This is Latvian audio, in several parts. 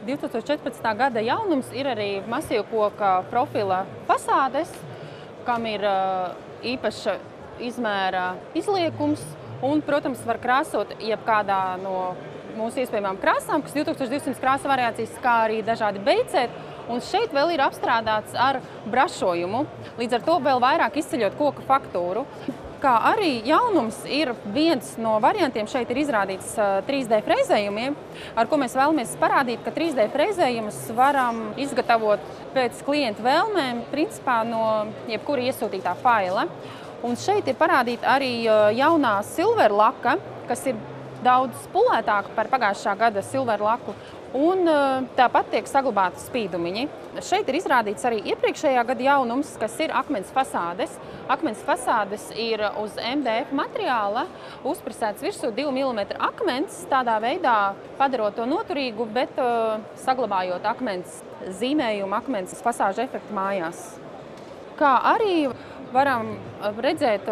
2014. gada jaunums ir arī masīvkoka profila fasādes, kam ir īpaša izmēra izliekums un, protams, var krāsot jebkādā no mūsu iespējamām krāsām, kas 2200 krāsa variācijas, kā arī dažādi beicēti. Un šeit vēl ir apstrādāts ar brašojumu, līdz ar to vēl vairāk izceļot koka faktūru. Kā arī jaunums ir viens no variantiem, šeit ir izrādīts 3D frezējumiem, ar ko mēs vēlamies parādīt, ka 3D frezējumus varam izgatavot pēc klienta vēlmēm, principā no jebkura iesūtītā faila. Un šeit ir parādīta arī jaunā silver laka, kas ir daudz spulētāka par pagājušā gada silver laku, un tāpat tiek saglabāti spīdumiņi. Šeit ir izrādīts arī iepriekšējā gada jaunums, kas ir akmens fasādes. Akmens fasādes ir uz MDF materiāla, uzpresēts virsū 2 mm akmens, tādā veidā padarot to noturīgu, bet saglabājot akmens zīmējumu, akmens fasāžu efektu mājās. Kā arī varam redzēt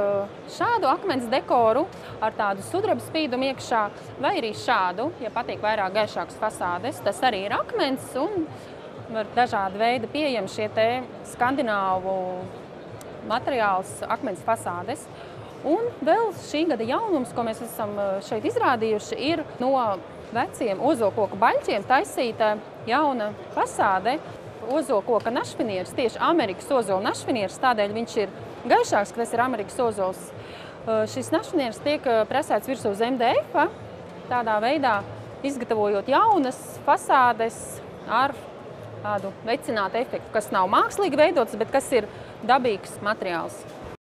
šādu akmens dekoru ar tādu sudraba spīdumu iekšā, vai arī šādu, ja patīk vairāk gaišākas fasādes. Tas arī ir akmens un var dažādi veidi pieejami šie te skandināvu materiāls akmens fasādes. Un vēl šī gada jaunums, ko mēs esam šeit izrādījuši, ir no veciem ozolkoku baļķiem taisīta jauna fasāde. Ozolkoka našfinieris, tieši Amerikas ozola našfinieris, tādēļ viņš ir gaišāks, ka tas ir Amerikas ozols. Šis našfinieris tiek presēts virsū uz MDF, tādā veidā izgatavojot jaunas fasādes ar tādu vecinātu efektu, kas nav mākslīgi veidots, bet kas ir dabīgs materiāls.